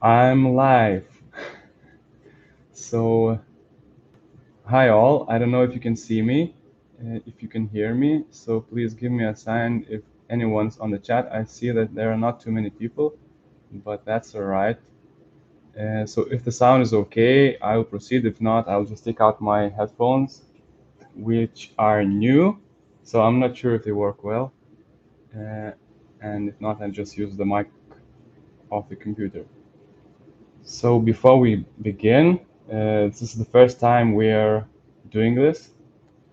I'm live. So, hi all. I don't know if you can see me, if you can hear me. So please give me a sign if anyone's on the chat. I see that there are not too many people, but that's all right. So if the sound is okay, I will proceed. If not, I'll just take out my headphones, which are new. So I'm not sure if they work well. And if not, I'll just use the mic of the computer. So before we begin, this is the first time we're doing this.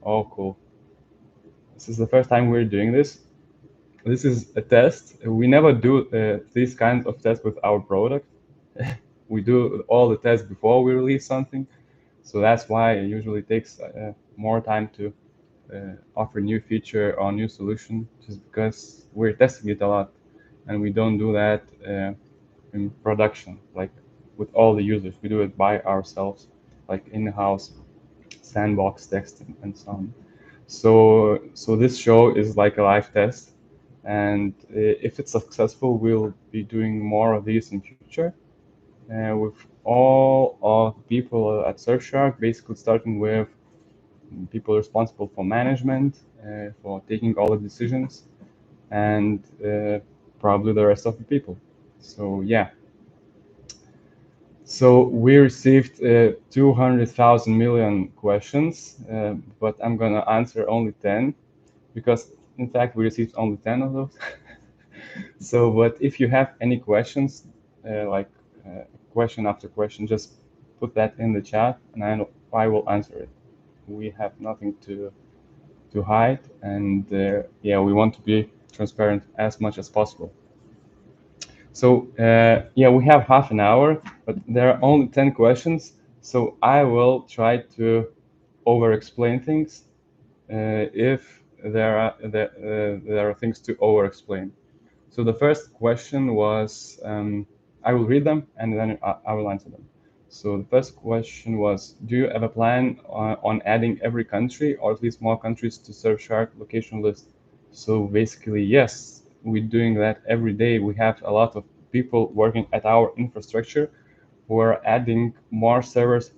Oh, cool. This is the first time we're doing this. This is a test. We never do these kinds of tests with our product. We do all the tests before we release something. So that's why it usually takes more time to offer new feature or new solution, just because we're testing it a lot. And we don't do that in production, like with all the users. We do it by ourselves, like in-house sandbox text and so on. So this show is like a live test, and if it's successful, we'll be doing more of these in future with all of the people at Surfshark, basically starting with people responsible for management, for taking all the decisions, and probably the rest of the people. So yeah. So we received 200,000 million questions, but I'm gonna answer only 10, because in fact we received only 10 of those. So, but if you have any questions, question after question, just put that in the chat, and I will answer it. We have nothing to hide, and yeah, we want to be transparent as much as possible. So yeah, we have half an hour, but there are only 10 questions. So I will try to over-explain things if there are things to over-explain. So the first question was, I will read them and then I will answer them. So the first question was, do you have a plan on adding every country or at least more countries to Surfshark location list? So basically, yes, we're doing that every day. We have a lot of people working at our infrastructure who are adding more servers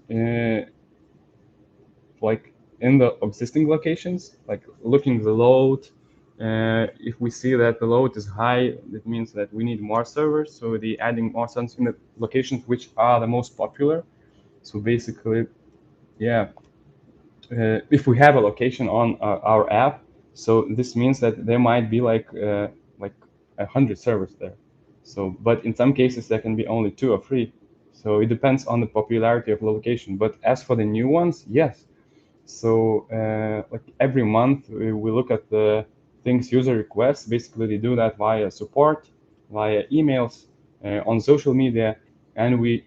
like in the existing locations, like looking the load. If we see that the load is high, it means that we need more servers. So the adding more servers in the locations which are the most popular. So basically, yeah, if we have a location on our app, so this means that there might be like 100 servers there. So, but in some cases there can be only 2 or 3. So it depends on the popularity of the location. But as for the new ones, yes. So like every month we look at the things user requests. Basically, they do that via support, via emails, on social media, and we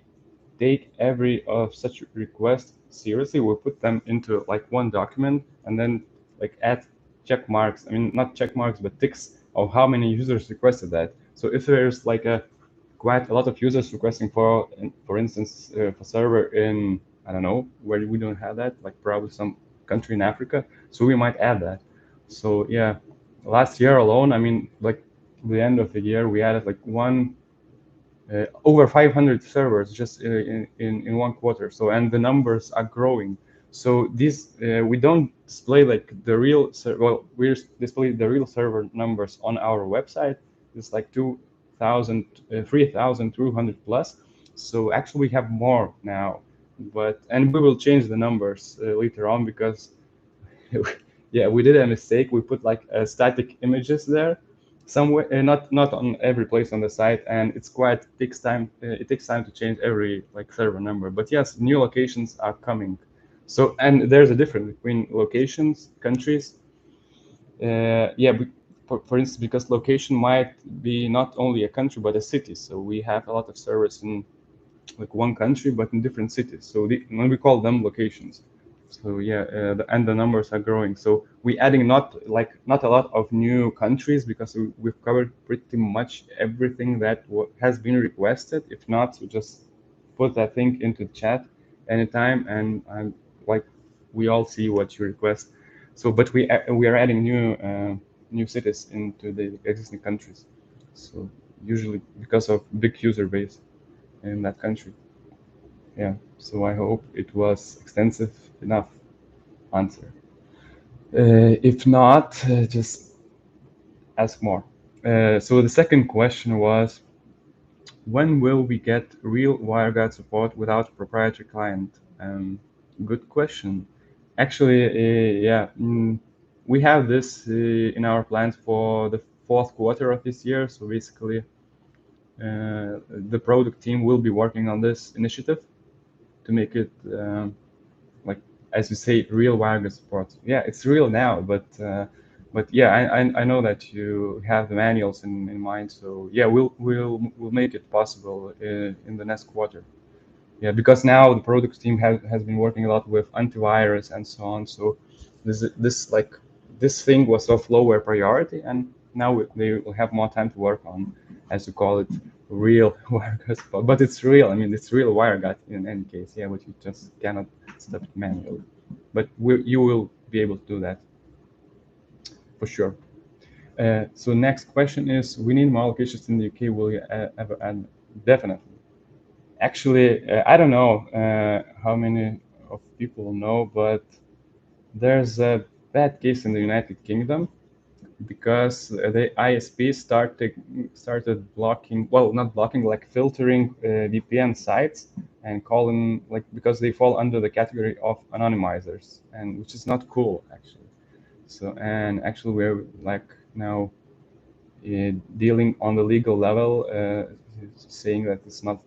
take every such request seriously. We put them into like one document and then like add check marks. I mean, not check marks, but ticks of how many users requested that. So if there's like quite a lot of users requesting for instance, for server in, I don't know, where we don't have that, like probably some country in Africa. So we might add that. So yeah, last year alone, I mean, like the end of the year, we added like over 500 servers just in one quarter. So, and the numbers are growing. So this we don't display like the real well, we display the real server numbers on our website. It's like 3,200 plus. So actually we have more now, and we will change the numbers later on, because yeah, we did a mistake. We put like static images there somewhere, not on every place on the site, and it's quite takes time. It takes time to change every like server number. But yes, new locations are coming. So, and there's a difference between locations, countries. Yeah, for instance, because location might be not only a country but a city. So we have a lot of servers in like one country but in different cities. So when we call them locations. So yeah, and the numbers are growing. So we're adding not a lot of new countries, because we've covered pretty much everything that has been requested. If not, we just put that thing into chat anytime, and like we all see what you request. So, but we are adding new cities into the existing countries. So usually because of big user base. in that country. Yeah, so I hope it was extensive enough answer. If not, just ask more. So the second question was, when will we get real WireGuard support without proprietary client? Good question. Actually, yeah, we have this in our plans for the fourth quarter of this year. So basically, the product team will be working on this initiative to make it like, as you say, real WireGuard support. Yeah, it's real now, but yeah, I know that you have the manuals in mind. So yeah, we'll make it possible in the next quarter. Yeah, because now the product team has been working a lot with antivirus and so on. So this thing was of lower priority, and now they will have more time to work on, as you call it, real WireGuard support. But it's real. I mean, it's real WireGuard in any case. Yeah, but you just cannot step it manually. But you will be able to do that for sure. So next question is, we need more locations in the UK. Will you ever add? Definitely. Actually, I don't know how many of people know, but there's a bad case in the United Kingdom because the ISP started blocking, well, not blocking, like filtering VPN sites and calling, like, because they fall under the category of anonymizers, and which is not cool actually. So, and actually we're like now dealing on the legal level, saying that it's not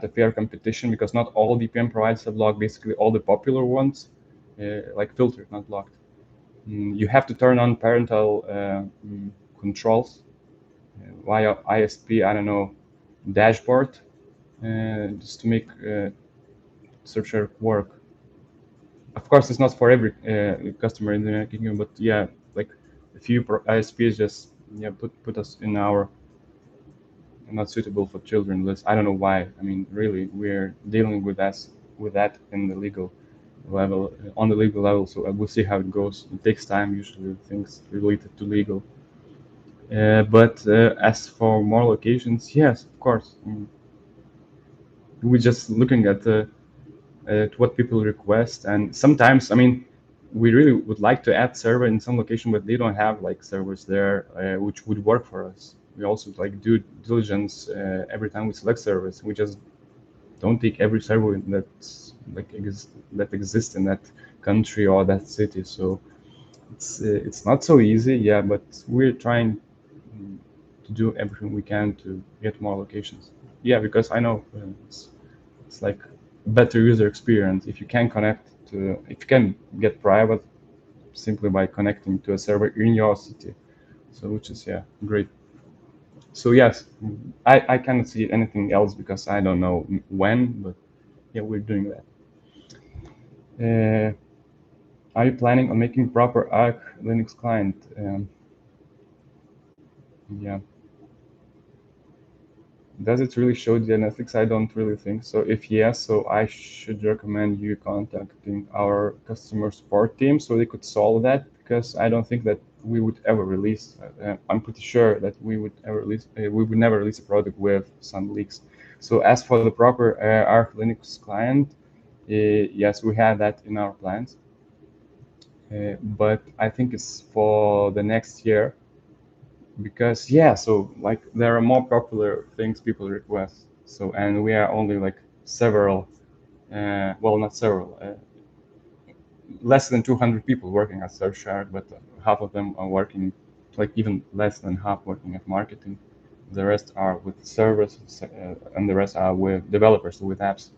a fair competition because not all VPN providers have blocked, basically all the popular ones, like filtered, not blocked. You have to turn on parental controls via ISP, I don't know, dashboard, just to make Surfshark work. Of course, it's not for every customer in the United Kingdom, but yeah, like a few ISPs just put us in our not suitable for children list. I don't know why. I mean, really, we're dealing with that in the legal level, on the legal level. So we'll see how it goes. It takes time usually, things related to legal. But as for more locations, yes, of course. We're just looking at what people request, and sometimes, I mean, we really would like to add server in some location, but they don't have like servers there, which would work for us. We also like do diligence every time we select servers. We just don't take every server that's like that exists in that country or that city. So it's not so easy, yeah. But we're trying to do everything we can to get more locations. Yeah, because I know it's like better user experience if you can connect to, if you can get private simply by connecting to a server in your city. So which is, yeah, great. So yes, I cannot see anything else because I don't know when, but yeah, we're doing that. Are you planning on making proper Arch Linux client? Yeah. Does it really show the analytics? I don't really think so. If yes, so I should recommend you contacting our customer support team so they could solve that, because I don't think that we would ever release. I'm pretty sure that we would never release a product with some leaks. So as for the proper Arch Linux client, yes, we have that in our plans, but I think it's for the next year. Because yeah, so like there are more popular things people request, so, and we are only like several well, not several, less than 200 people working at Surfshark, but half of them are working, like even less than half working at marketing. The rest are with services, and the rest are with developers with apps.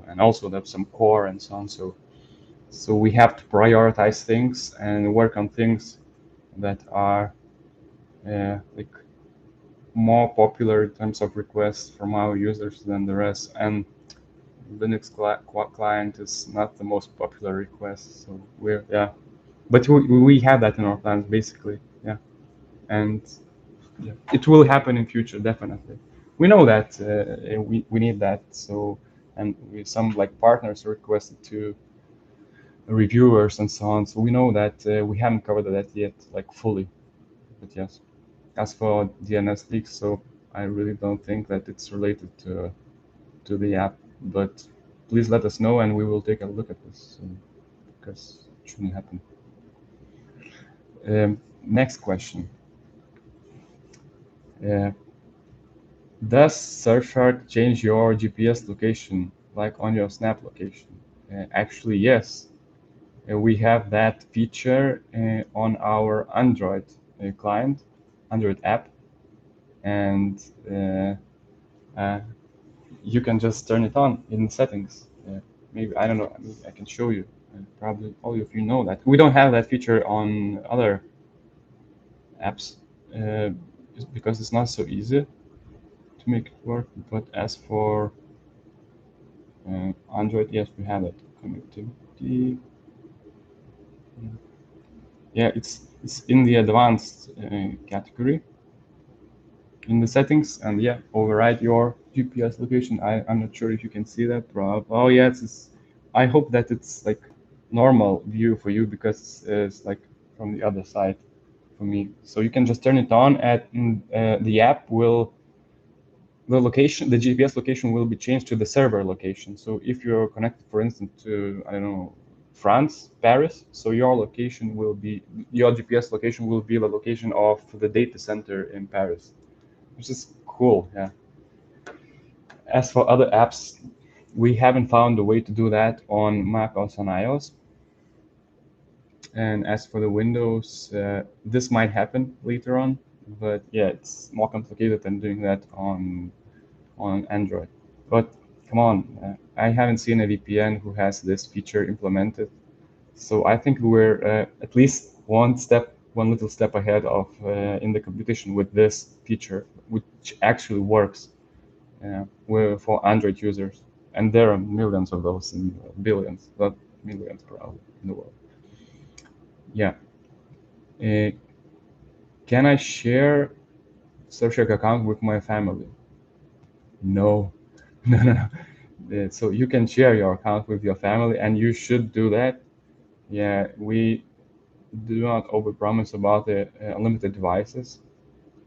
And also there's some core and so on. So we have to prioritize things and work on things that are like more popular in terms of requests from our users than the rest. And Linux client is not the most popular request, so we're, yeah. But we have that in our plans basically, yeah. And yeah, it will happen in future, definitely. We know that we need that. So, and we, some like partners requested to reviewers and so on. So we know that we haven't covered that yet, like fully. But yes, as for DNS leaks, so I really don't think that it's related to the app, but please let us know and we will take a look at this because it shouldn't happen. Next question. Does Surfshark change your GPS location, like on your Snap location? Actually, yes. We have that feature on our Android client, Android app, and uh, you can just turn it on in settings. Maybe, I don't know, maybe I can show you. Probably all of you know that. We don't have that feature on other apps because it's not so easy to make it work. But as for Android, yes, we have it. Connectivity. Yeah, it's in the advanced category in the settings, and yeah, override your GPS location. I'm not sure if you can see that, bro. Oh yeah, I hope that it's like normal view for you because it's like from the other side for me. So you can just turn it on, and the app will the GPS location will be changed to the server location. So if you're connected, for instance, to, I don't know, France, Paris, so your GPS location will be the location of the data center in Paris, which is cool. Yeah. As for other apps, we haven't found a way to do that on macOS and iOS. And as for the Windows, this might happen later on, but yeah, it's more complicated than doing that on Android. But come on, I haven't seen a VPN who has this feature implemented. So I think we're at least one little step ahead of in the competition with this feature, which actually works for Android users. And there are millions of those, and billions, not millions probably in the world. Yeah. Uh, can I share Surfshark account with my family? No, no, no, no. So you can share your account with your family, and you should do that. Yeah, we do not overpromise about the unlimited devices.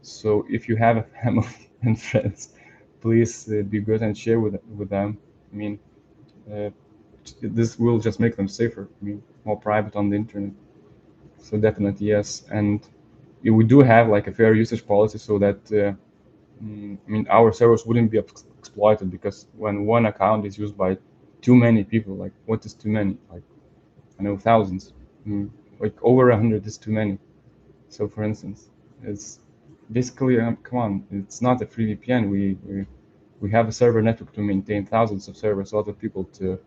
So if you have a family and friends, please be good and share with them. I mean, uh, this will just make them safer. I mean, more private on the internet. So definitely yes, and we do have like a fair usage policy so that I mean, our servers wouldn't be exploited, because when one account is used by too many people, like what is too many? Like, I know thousands. Like over 100 is too many. So for instance, it's basically come on, it's not a free VPN. We have a server network to maintain thousands of servers, a lot of people to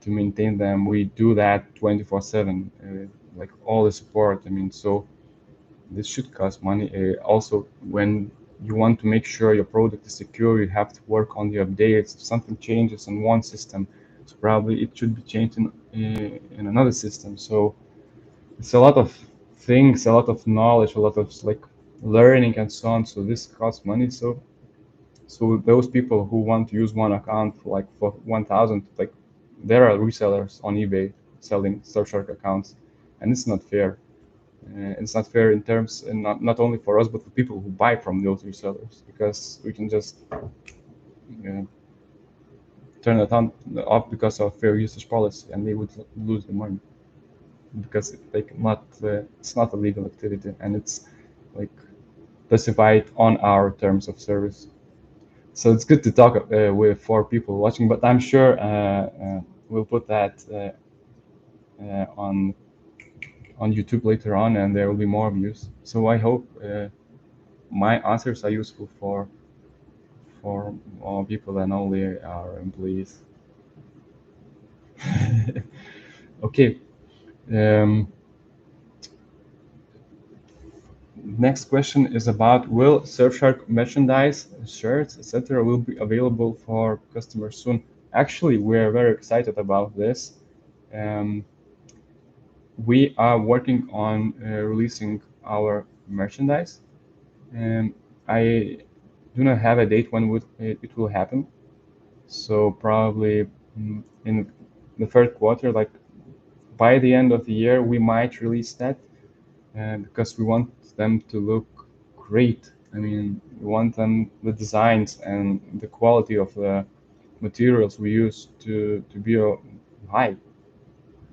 maintain them. We do that 24/7, like all the support. I mean, so this should cost money. Also, when you want to make sure your product is secure, you have to work on the updates. If something changes in one system, so probably it should be changed in another system. So it's a lot of things, a lot of knowledge, a lot of like learning and so on. So this costs money. So those people who want to use one account for 1,000, like there are resellers on eBay selling Surfshark accounts, and it's not fair. It's not fair in terms, and not only for us, but for people who buy from those resellers, because we can just turn it on off because of fair usage policy, and they would lose the money because it's not a legal activity, and it's like specified on our terms of service. So it's good to talk with 4 people watching, but I'm sure we'll put that on YouTube later on, and there will be more views. So I hope my answers are useful for more people than only our employees. Okay. Next question is about, will Surfshark merchandise, shirts, etc. will be available for customers soon? Actually, we're very excited about this. We are working on releasing our merchandise. I do not have a date when it will happen. So probably in the third quarter, like by the end of the year, we might release that because we want them to look great. I mean, We want them, the designs and the quality of the materials we use to be high.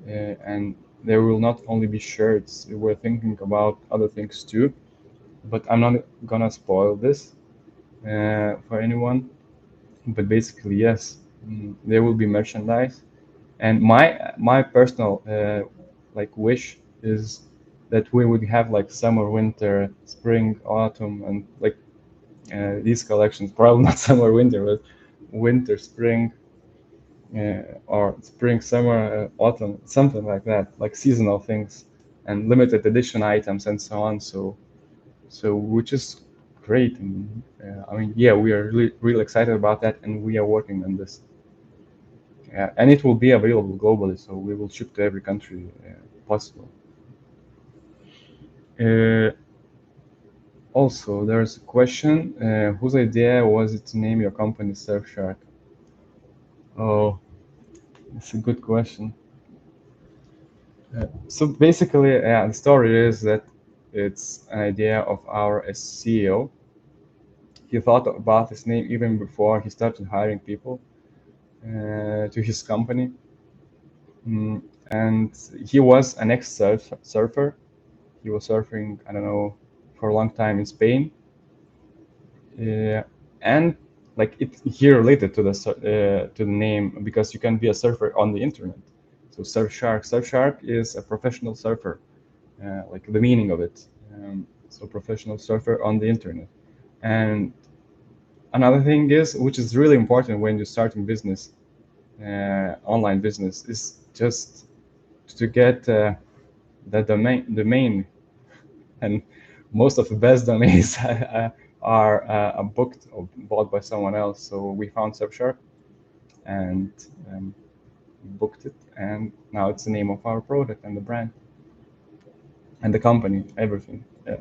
And there will not only be shirts. We're thinking about other things too, but I'm not gonna spoil this for anyone. But basically, yes, there will be merchandise. And my personal like wish is that we would have like summer, winter, spring, autumn, and like these collections. Probably not summer, winter, but winter, spring, or spring, summer, autumn, something like that, like seasonal things and limited edition items and so on. So which is great. And I mean, yeah, we are really excited about that, and we are working on this. And it will be available globally, so we will ship to every country possible. Uh, Also, there's a question: whose idea was it to name your company Surfshark? Oh, it's a good question. So basically, the story is that it's an idea of our CEO. He thought about his name even before he started hiring people to his company. Mm, and he was an ex-surfer. He was surfing, I don't know, for a long time in Spain. And like he related to the name because you can be a surfer on the internet. So Surfshark is a professional surfer, like the meaning of it. So professional surfer on the internet. And another thing is, which is really important when you're starting business, online business, is just to get the domain, and most of the best domains are booked or bought by someone else. So we found Surfshark and um, booked it, and now it's the name of our product and the brand and the company, everything. Yeah.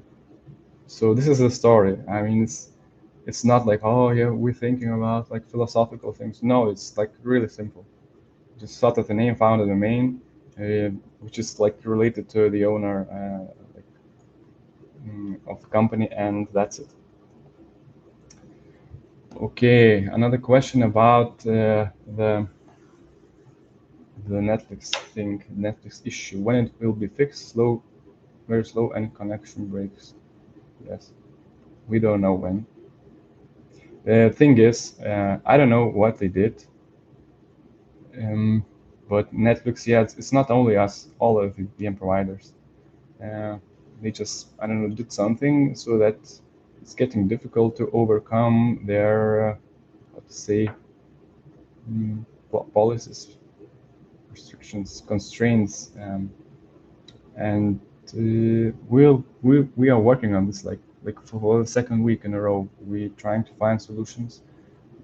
So this is the story. I mean, it's not like, oh yeah, we're thinking about like philosophical things. No, it's like really simple. Just thought of the name, found a domain, uh, which is like related to the owner like, of the company, and that's it. Okay, another question about the Netflix thing, Netflix issue. When it will be fixed? Slow, very slow, and connection breaks. Yes, we don't know when. The thing is, I don't know what they did, um, but Netflix, yeah, it's not only us, all of the VM providers. Uh, they just, I don't know, did something so that it's getting difficult to overcome their, what to say, policies, restrictions, constraints, and we are working on this like for the second week in a row. We're trying to find solutions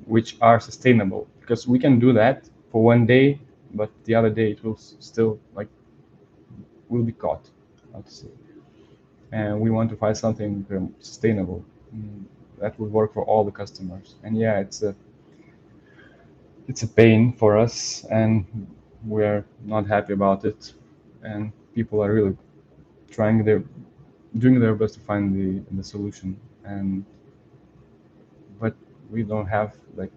which are sustainable because we can do that for one day, but the other day it will still like will be caught, how to say. And we want to find something sustainable that will work for all the customers. And yeah, it's a pain for us, and we're not happy about it. And people are really trying their doing their best to find the solution, and but we don't have like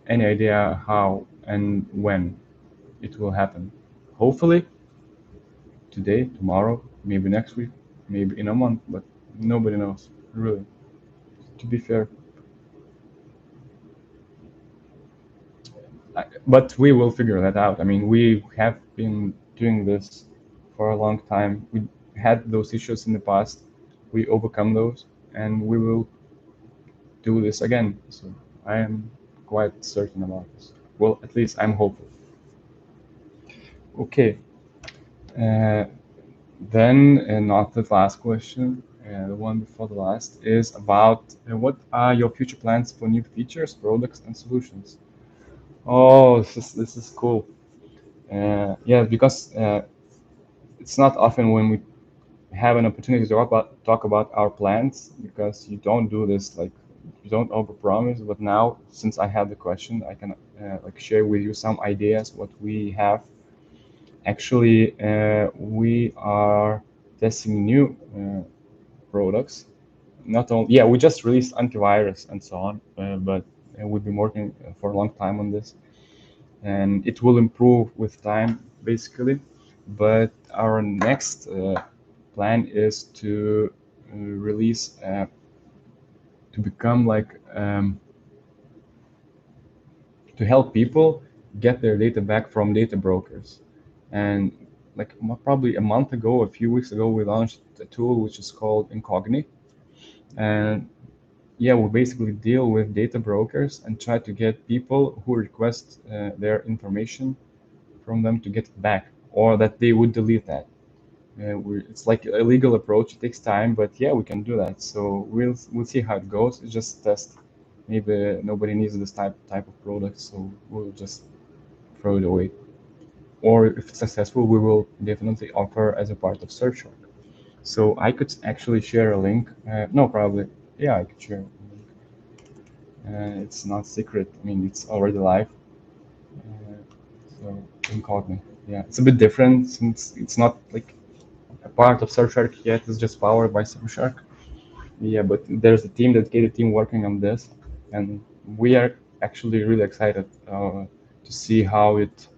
any idea how and when it will happen. Hopefully today, tomorrow, maybe next week, maybe in a month, but nobody knows really. To be fair, but we will figure that out. I mean, we have been doing this for a long time. We had those issues in the past. We overcome those, and we will do this again. So I am quite certain about this. Well, at least I'm hopeful. Okay. Uh, then, not the last question, the one before the last is about what are your future plans for new features, products, and solutions? Oh, this is cool. Yeah, because it's not often when we have an opportunity to talk about our plans because you don't do this like you don't overpromise. But now, since I have the question, I can like share with you some ideas what we have. Actually, we are testing new products not only, yeah, we just released antivirus and so on, but we've been working for a long time on this, and it will improve with time, basically. But our next plan is to release, to become like, to help people get their data back from data brokers. And like probably a month ago, a few weeks ago, we launched a tool which is called Incogni. And yeah, we basically deal with data brokers and try to get people who request their information from them to get it back, or that they would delete that. It's like a legal approach. It takes time, but yeah, we can do that. So we'll see how it goes. It's just a test. Maybe nobody needs this type of product, so we'll just throw it away. Or if it's successful, we will definitely offer as a part of Surfshark. So I could actually share a link. No, probably. Yeah, I could share a link. It's not secret. I mean, it's already live. Uh, so Incogni. Yeah, it's a bit different since it's not like a part of Surfshark yet. It's just powered by Surfshark. Yeah, but there's a dedicated team working on this, and we are actually really excited to see how it's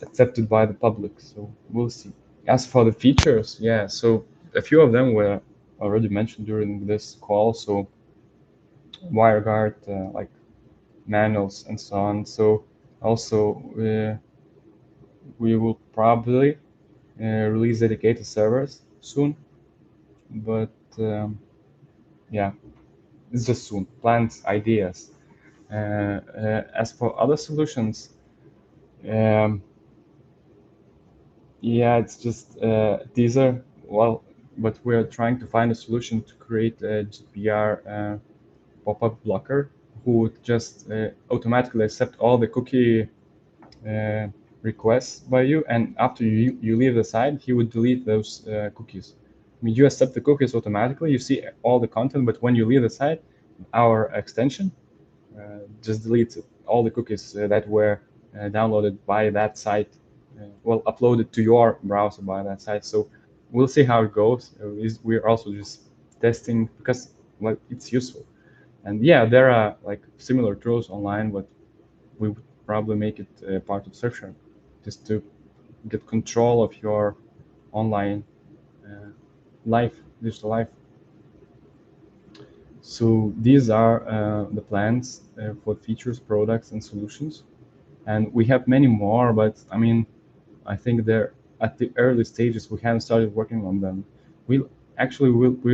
accepted by the public. So we'll see. As for the features, yeah, so a few of them were already mentioned during this call. So WireGuard, like manuals and so on. So also we will probably release dedicated servers soon, but yeah, it's just soon. Plans, ideas. As for other solutions, um, yeah, it's just teaser. Well, but we're trying to find a solution to create a GDPR pop-up blocker who would just automatically accept all the cookie uh, requests by you, and after you leave the site, he would delete those cookies. I mean, you accept the cookies automatically, you see all the content, but when you leave the site, our extension just deletes it, all the cookies that were downloaded by that site, well, uploaded to your browser by that site. So we'll see how it goes. We're also just testing because, well, it's useful. And yeah, there are like similar tools online, but we would probably make it part of Surfshark just to get control of your online uh, life, digital life. So these are the plans for features, products, and solutions. And we have many more, but I mean, I think they're at the early stages. We haven't started working on them. We'll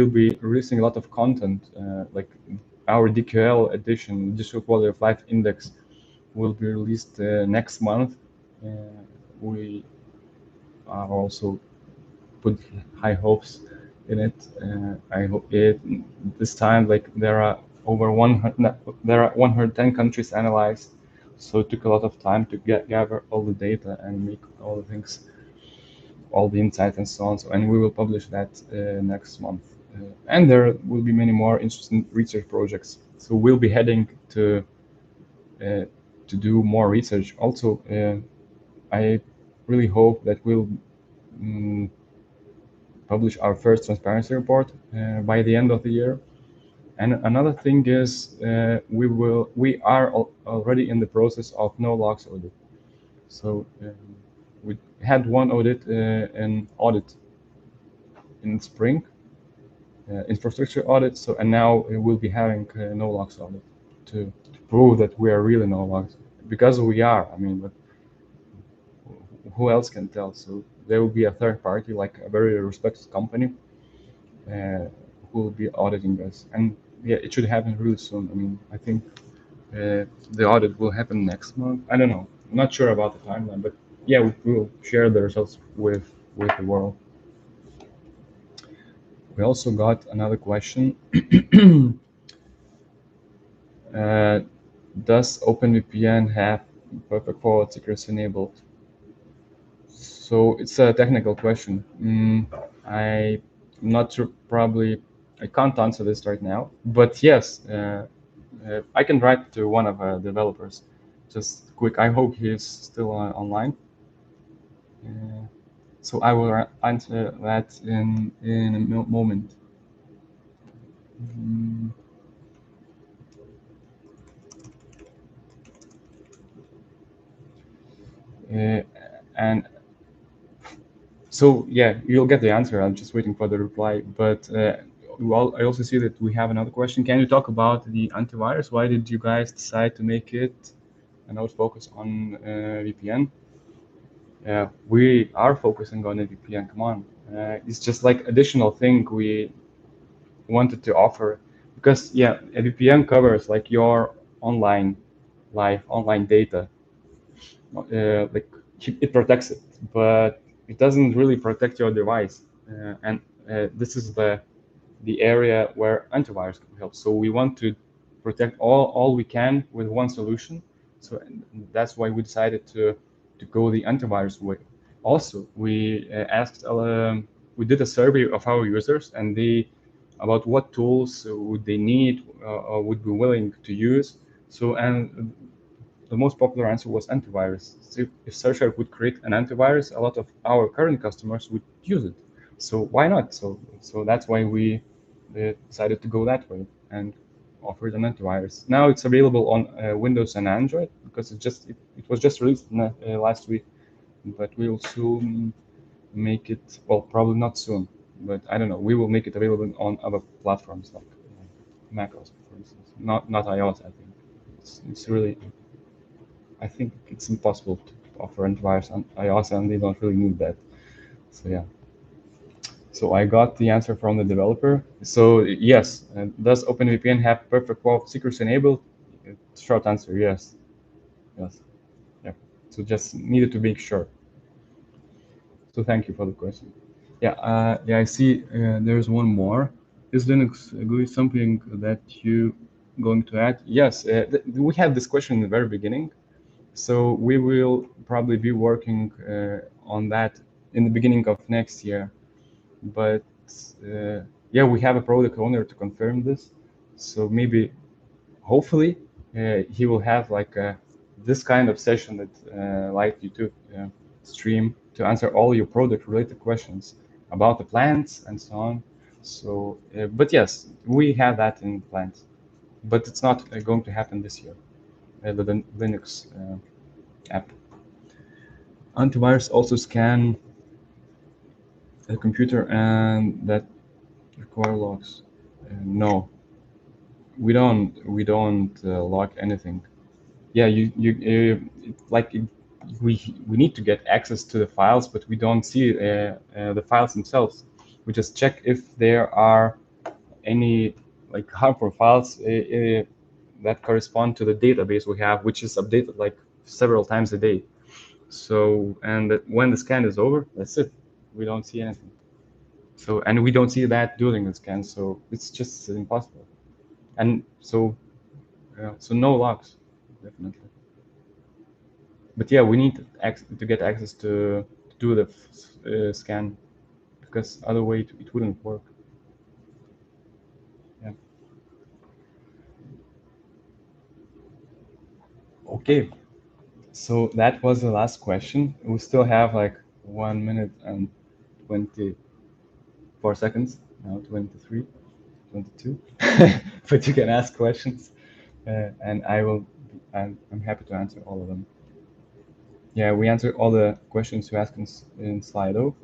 be releasing a lot of content, like our DQL edition, Digital Quality of Life Index, will be released next month. Uh, we are also put high hopes in it. I hope it this time, like there are over 100, there are 110 countries analyzed, so it took a lot of time to gather all the data and make all the things, all the insights and so on. So, and we will publish that next month. And there will be many more interesting research projects. So we'll be heading uh, to do more research. Also, I really hope that we'll um, publish our first transparency report by the end of the year. And another thing is we are already in the process of no logs audit. So we had one audit in spring, infrastructure audit. So and now we'll be having no logs audit to prove that we are really no logs, because we are. I mean, but who else can tell? So there will be a third party, like a very respected company, uh, who will be auditing us. And yeah, it should happen really soon. I mean, I think the audit will happen next month. I don't know. I'm not sure about the timeline, but yeah, we will share the results with the world. We also got another question. uh, does OpenVPN have perfect forward secrets enabled? So it's a technical question. I'm not sure, probably I can't answer this right now, but yes, I can write to one of developers. Just quick, I hope he's still online. Uh, so I will answer that in a moment. Mm, and so yeah, you'll get the answer. I'm just waiting for the reply. But well, I also see that we have another question. Can you talk about the antivirus? Why did you guys decide to make it and not focus on VPN? Yeah, we are focusing on a VPN. Come on, it's just like additional thing we wanted to offer because yeah, a VPN covers like your online life, online data. Like it protects it, but it doesn't really protect your device. And this is the area where antivirus can help. So we want to protect all we can with one solution. So that's why we decided to go the antivirus way. Also, we did a survey of our users and they about what tools would they need or would be willing to use. So and the most popular answer was antivirus. So if Surfshark would create an antivirus, a lot of our current customers would use it. So why not? So that's why we decided to go that way and offered an antivirus. Now it's available on Windows and Android because it was just released last week, but we will soon make it. Well, probably not soon, but I don't know. We will make it available on other platforms like macOS, for instance. Not iOS. I think it's really I think it's impossible to offer antivirus on iOS, and they don't really need that. So yeah. So I got the answer from the developer. So yes, does OpenVPN have perfect WAF secrets enabled? Short answer, yes. Yes. Yeah. So just needed to make sure. So thank you for the question. Yeah. Yeah. I see. There's one more. Is Linux GUI something that you going to add? Yes. We had this question in the very beginning. So we will probably be working on that in the beginning of next year. But yeah, we have a product owner to confirm this. So maybe, hopefully, he will have like this kind of session that like YouTube stream to answer all your product related questions about the plans and so on. So, but yes, we have that in plans, but it's not going to happen this year. The Linux app. Antivirus also scan the computer and that require logs. No, we don't log anything. Yeah, like we need to get access to the files, but we don't see the files themselves. We just check if there are any like harmful files that correspond to the database we have, which is updated like several times a day. So, and when the scan is over, that's it. We don't see anything. So, and we don't see that during the scan, so it's just impossible. And so, so no logs, definitely. But yeah, we need to get access to do the scan because other way it wouldn't work. Yeah. Okay. So that was the last question. We still have like 1 minute and 24 seconds. Now 23, 22. But you can ask questions, and I'm happy to answer all of them. Yeah, we answered all the questions you asked in Slido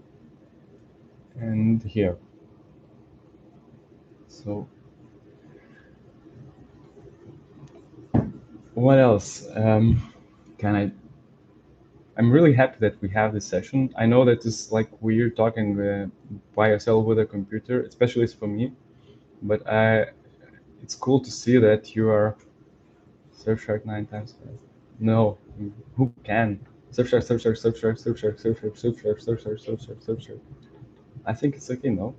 and here. So what else can I? I'm really happy that we have this session. I know that it's like weird talking by yourself with a computer, especially for me. But it's cool to see that you are Surfshark 9 times. No, who can? Surfshark, Surfshark, Surfshark, Surfshark, Surfshark, Surfshark, Surfshark, Surfshark, Surfshark. I think it's okay, no?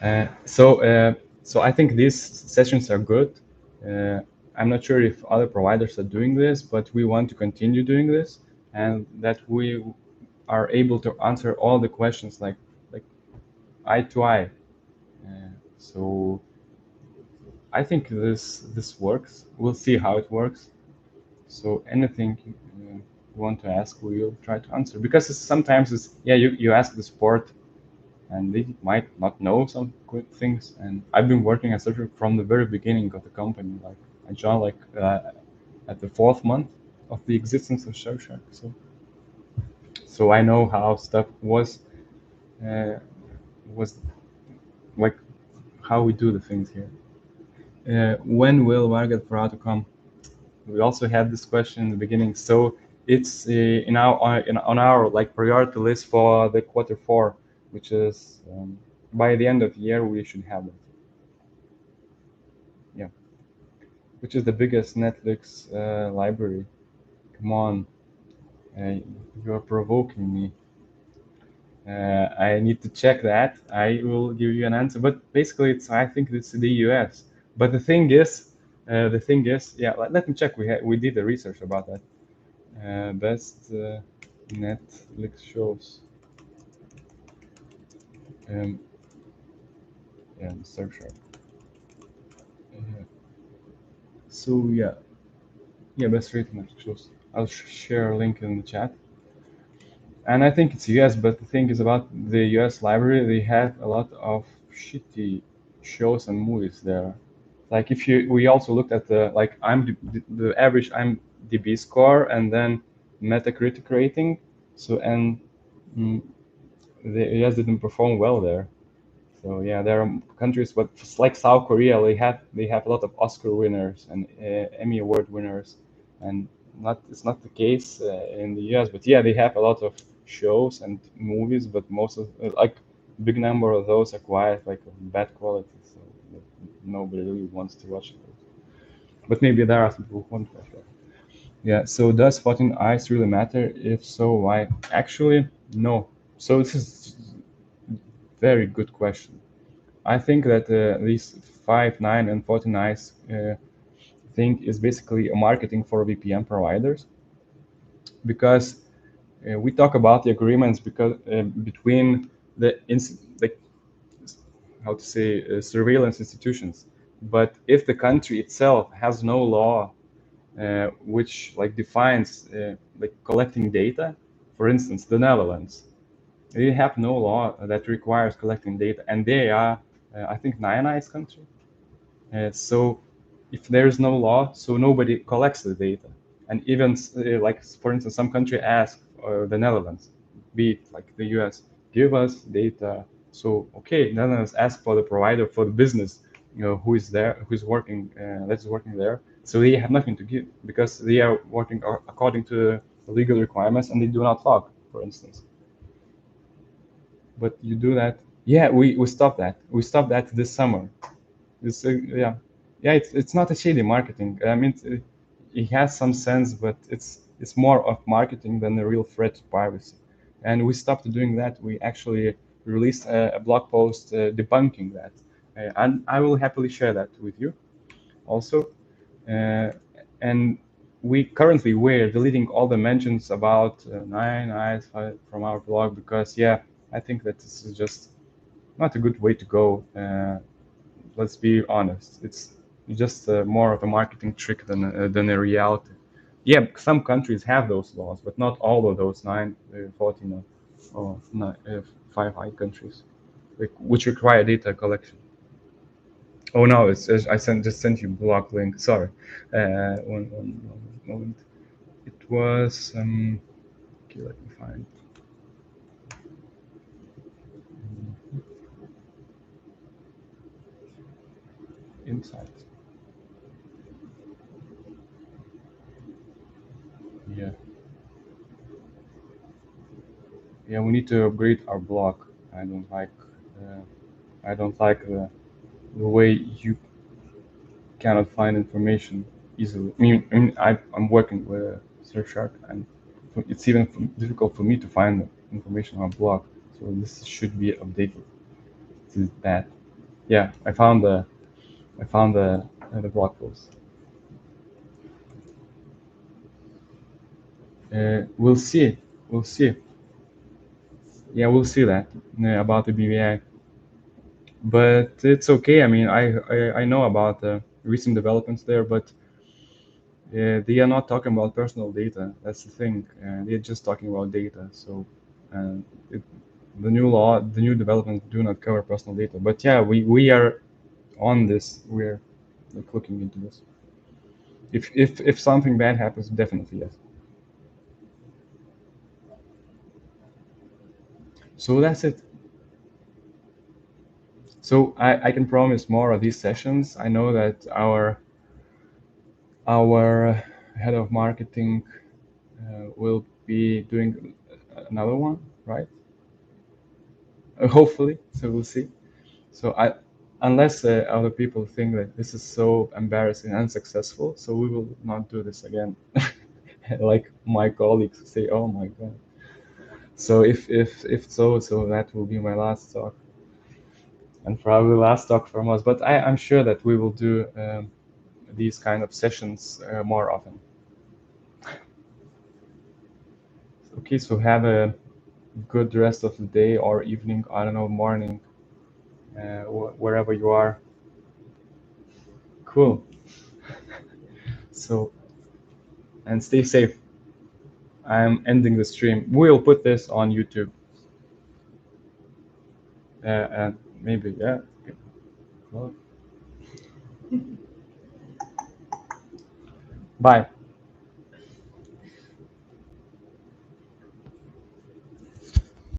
Uh, so, uh, so I think these sessions are good. Uh, I'm not sure if other providers are doing this, but we want to continue doing this, and that we are able to answer all the questions like eye to eye. So I think this works. We'll see how it works. So anything you want to ask, we'll try to answer. Because sometimes it's yeah, you ask the support and they might not know some good things. And I've been working at Surfshark from the very beginning of the company. Like I joined like at the fourth month of the existence of Surfshark. So I know how stuff uh, was like how we do the things here. When will Market Pro to come? We also had this question in the beginning. So it's on our like priority list for the quarter four, which is by the end of the year we should have it. Yeah, which is the biggest Netflix library. Come on, you're provoking me. I need to check that. I will give you an answer, but basically, I think it's the US. But the thing is, yeah. Let me check. We did the research about that. Best Netflix shows. Um, yeah, Surfshark. Uh, so yeah, best rated Netflix shows. I'll share a link in the chat. And I think it's US, but the thing is about the US library, they have a lot of shitty shows and movies there. Like if we also looked at the like the average IMDb score and then Metacritic rating. So and mm, the US didn't perform well there. So yeah, there are countries, but just like South Korea, they have a lot of Oscar winners and Emmy Award winners, and not it's not the case in the US. But yeah, they have a lot of shows and movies, but most of like big number of those are quite like of bad quality, so nobody really wants to watch those. But maybe there are some people who want to watch that. Yeah. So does 14 eyes really matter? If so, why? Actually, no. So this is very good question. I think that these 5, 9, and 14 eyes thing is basically a marketing for VPN providers because we talk about the agreements because between the how to say surveillance institutions. But if the country itself has no law which like defines like collecting data, for instance, the Netherlands, they have no law that requires collecting data, and they are, I think, nice country. So if there is no law, so nobody collects the data. And even like, for instance, some country ask the Netherlands, be it like the US, give us data. So, okay, Netherlands ask for the provider for the business, who is there, who's working, that's working there. So they have nothing to give because they are working according to the legal requirements and they do not log, for instance. But you do that. Yeah, we stopped that. We stopped that this summer. Yeah, yeah. It's not a shady marketing. I mean, it has some sense, but it's more of marketing than a real threat to privacy. And we stopped doing that. We actually released a blog post debunking that, and I will happily share that with you also. Uh, and we're deleting all the mentions about nine eyes from our blog because yeah, I think that this is just not a good way to go. Let's be honest. It's just more of a marketing trick than a reality. Yeah, some countries have those laws, but not all of those 9, 14, or 5 high countries, which require data collection. Oh no, just sent you block link. Sorry, one moment. It was okay. Let me find insight. Yeah, yeah. We need to upgrade our block. I don't like. Uh, I don't like the way you cannot find information easily. I'm working with Surfshark, and it's even difficult for me to find information on blog. So this should be updated. This is bad. Yeah, I found the blog post. We'll see. We'll see. Yeah, we'll see that about the BVI. But it's okay. I mean, I know about the recent developments there, but they are not talking about personal data. That's the thing. They're just talking about data. So uh, it, the new law, the new developments do not cover personal data. But yeah, we are on this. We're like looking into this. If something bad happens, definitely yes. So that's it. So I can promise more of these sessions. I know that our head of marketing will be doing another one, right? Hopefully. So we'll see. So unless other people think that this is so embarrassing and unsuccessful, so we will not do this again. Like my colleagues say, "Oh my God." So if so, so that will be my last talk, and probably last talk from us. But I'm sure that we will do these kind of sessions more often. Okay, so have a good rest of the day or evening. I don't know, morning, wherever you are. Cool. So and stay safe. I'm ending the stream. We'll put this on YouTube. And maybe, yeah. Well, bye.